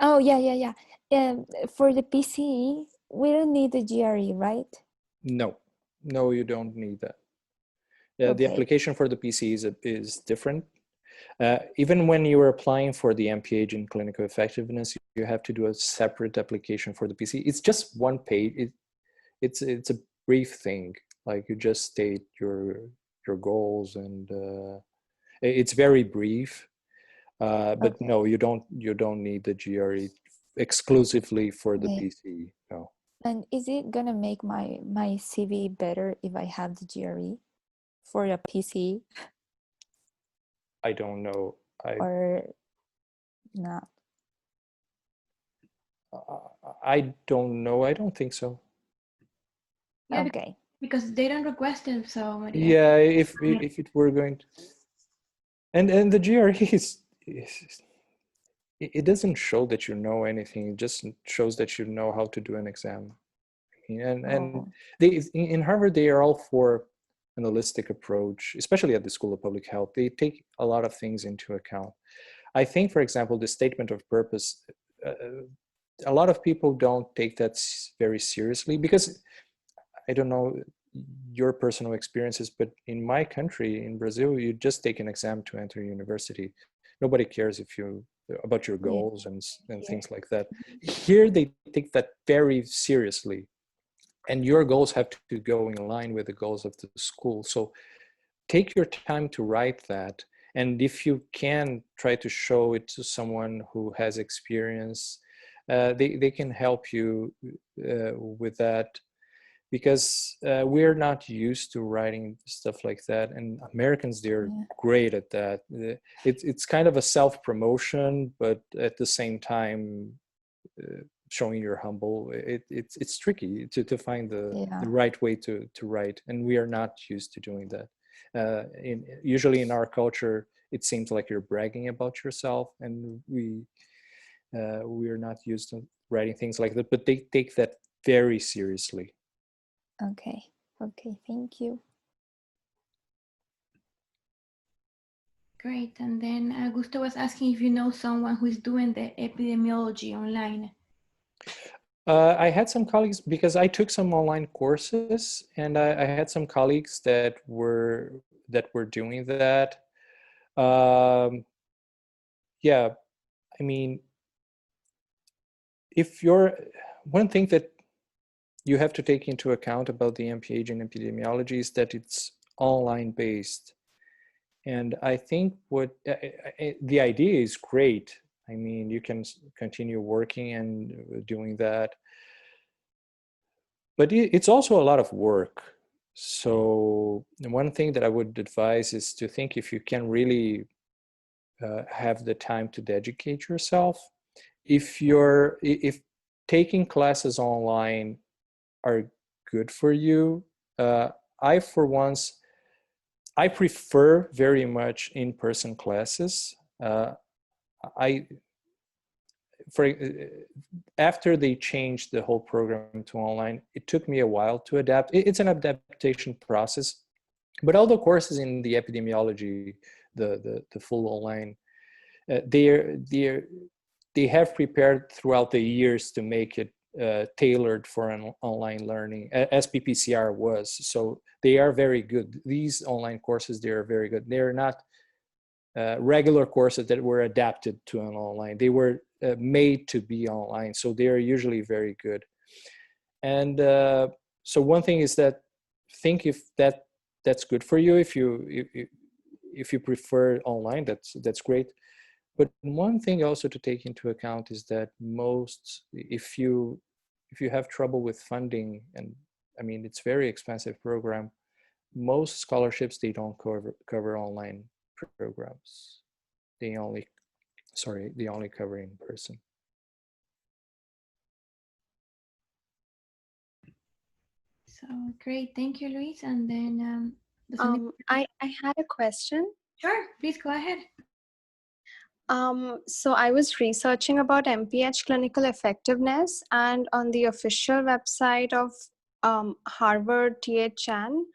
Oh yeah. For the PCE, we don't need the GRE, right? No, you don't need that. Okay. The application for the PCE is different. Even when you are applying for the MPH in clinical effectiveness, you have to do a separate application for the PCE. It's just one page. It's a brief thing. Like you just state your goals, and it's very brief. But Okay. no, you don't need the GRE exclusively for the Okay. PC. No. And is it gonna make my CV better if I have the GRE for a PC I don't know. or not? I don't know. I don't think so. Yeah, Okay. because they don't request it, so Maria. Yeah, if it were going to, and the GRE is it doesn't show that you know anything. It just shows that you know how to do an exam. And Oh, they in Harvard, they are all for an holistic approach, especially at the School of Public Health. They take a lot of things into account. I think, for example, the statement of purpose, a lot of people don't take that very seriously, because I don't know your personal experiences, but in my country, in Brazil, you just take an exam to enter university. Nobody cares if you about your yeah. goals and things like that. Here, they take that very seriously, and your goals have to go in line with the goals of the school. So take your time to write that, and if you can, try to show it to someone who has experience. They can help you with that, because we're not used to writing stuff like that, and Americans, they're Yeah. great at that. It's kind of a self-promotion, but at the same time showing you're humble. It's tricky to find Yeah. the right way to write, and we are not used to doing that. Usually in our culture, it seems like you're bragging about yourself, and we are not used to writing things like that, but they take that very seriously. Okay. Okay. Thank you. Great. And then Augusto was asking if you know someone who is doing the epidemiology online. I had some colleagues, because I took some online courses, and I had some colleagues that were doing that. Yeah, I mean, if you're one thing that you have to take into account about the MPH and epidemiology is that it's online based, and I think what the idea is great. I mean, you can continue working and doing that, but it's also a lot of work. So one thing that I would advise is to think if you can really have the time to dedicate yourself. If taking classes online are good for you, I for once, I prefer very much in-person classes. I for After they changed the whole program to online, it took me a while to adapt. It's an adaptation process, but all the courses in the epidemiology, the full online, they have prepared throughout the years to make it tailored for an online learning, as PPCR was. So they are very good. These online courses, they are very good. They are not regular courses that were adapted to an online. They were made to be online, so they are usually very good. And so one thing is that think if that's good for you. If you prefer online, that's great. But one thing also to take into account is that if you have trouble with funding, and I mean it's very expensive program, most scholarships, they don't cover online programs. They only cover in person. So great. Thank you, Luis. And then I had a question. Sure, please go ahead. So I was researching about MPH clinical effectiveness, and on the official website of Harvard TA Chan,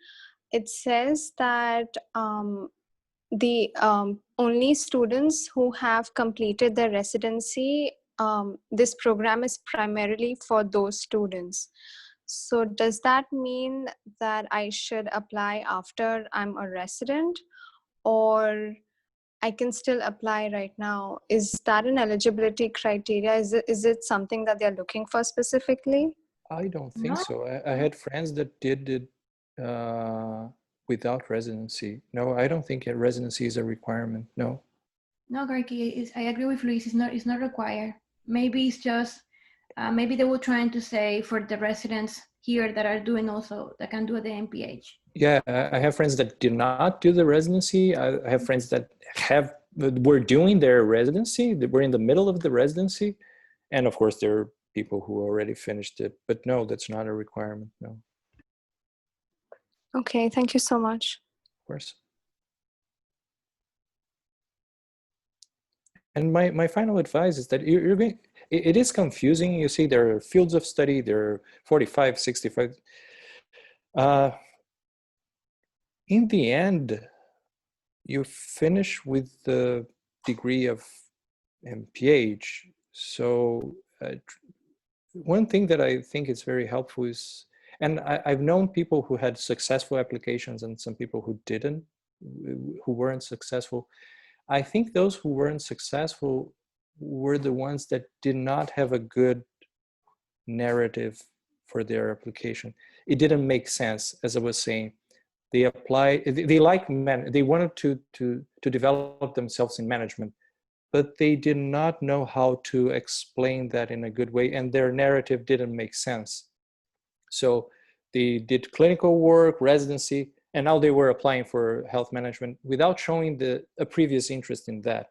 it says that the only students who have completed their residency, this program is primarily for those students. So does that mean that I should apply after I'm a resident, or I can still apply right now? Is that an eligibility criteria? Is it something that they're looking for specifically? I don't think No. so. I had friends that did it Without residency. No, I don't think a residency is a requirement. No. No, Gargi, I agree with Luis. It's not required. Maybe it's just maybe they were trying to say for the residents here that are doing also that can do the MPH. Yeah, I have friends that did not do the residency. I have friends that were doing their residency. They were in the middle of the residency, and of course there are people who already finished it. But no, that's not a requirement. No. Okay, thank you so much. Of course. And my final advice is that you're going. It is confusing. You see, there are fields of study. There are 45, 65. In the end, you finish with the degree of MPH. So one thing that I think is very helpful is, and I've known people who had successful applications and some people who didn't, who weren't successful. I think those who weren't successful were the ones that did not have a good narrative for their application. It didn't make sense, as I was saying. They they wanted to develop themselves in management, but they did not know how to explain that in a good way, and their narrative didn't make sense. So they did clinical work, residency, and now they were applying for health management without showing a previous interest in that.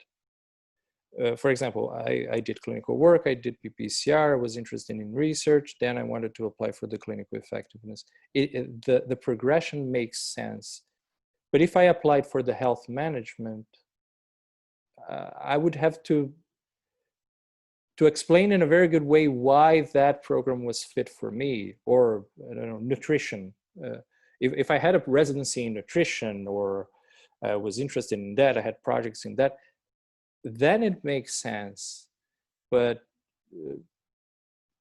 For example, I did clinical work, I did PPCR, I was interested in research, then I wanted to apply for the clinical effectiveness. The progression makes sense. But if I applied for the health management, I would have to explain in a very good way why that program was fit for me, or I don't know, nutrition. If I had a residency in nutrition, or I was interested in that, I had projects in that, then it makes sense. But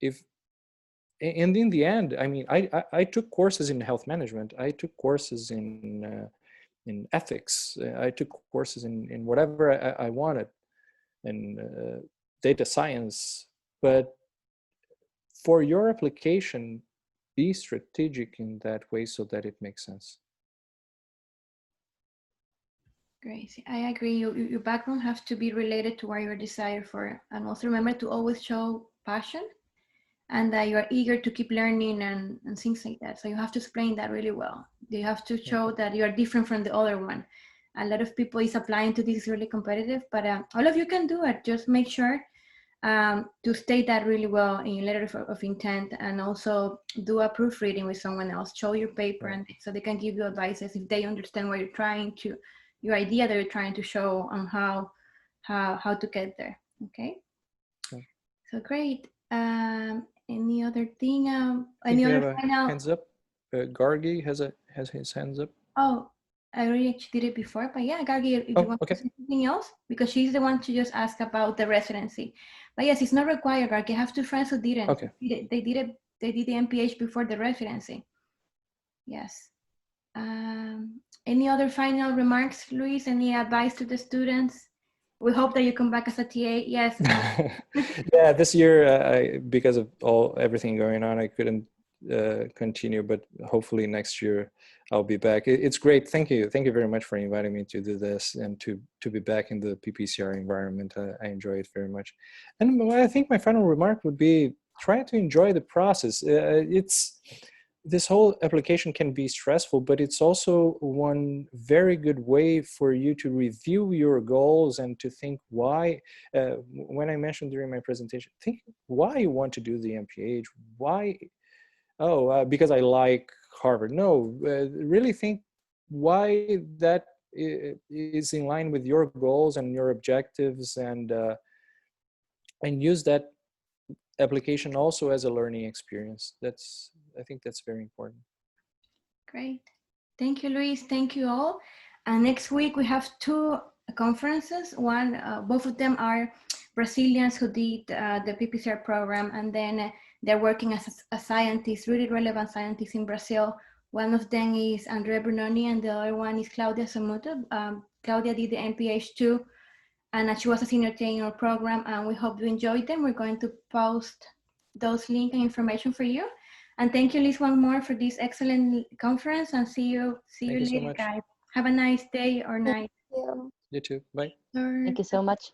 and in the end, I mean, I took courses in health management. I took courses in ethics. I took courses in whatever I wanted, in data science. But for your application, be strategic in that way so that it makes sense. Great, I agree. Your background has to be related to what your desire for, and also remember to always show passion, and that you are eager to keep learning and things like that. So you have to explain that really well. You have to show that you are different from the other one. A lot of people is applying to this, is really competitive, but all of you can do it. Just make sure to state that really well in your letter of intent, and also do a proofreading with someone else. Show your paper, and so they can give you advices if they understand what you're trying to, your idea that you're trying to show on how to get there. Okay. So great. Any other thing? Any other final? Hands up. Gargi has his hands up. Oh, I already did it before, but yeah, Gargi, if you want to say something else, because she's the one to just ask about the residency. But yes, it's not required, Gargi. I have two friends who didn't. Okay. They did the MPH before the residency. Yes. Any other final remarks, Luis? Any advice to the students? We hope that you come back as a TA. Yes. Yeah, this year, because of everything going on, I couldn't continue, but hopefully next year I'll be back. It's great. Thank you very much for inviting me to do this and to be back in the PPCR environment. I enjoy it very much. And I think my final remark would be try to enjoy the process. This whole application can be stressful, but it's also one very good way for you to review your goals and to think why, when I mentioned during my presentation, think why you want to do the MPH. Why? Oh, because I like Harvard. No, really think why that is in line with your goals and your objectives, and use that application also as a learning experience. I think that's very important. Great. Thank you, Luis. Thank you all. And next week we have two conferences. One, both of them are Brazilians who did the PPCR program, and then they're working as a scientist, really relevant scientists in Brazil. One of them is Andrea Brunoni, and the other one is Claudia Samuto. Claudia did the MPH too, and she was a senior TA in our program, and we hope you enjoyed them. We're going to post those links and information for you. And thank you, Liz, one more for this excellent conference, and see you Thank you so later, much. guys. Have a nice day or night. Yeah. You too. Bye. Thank you so much.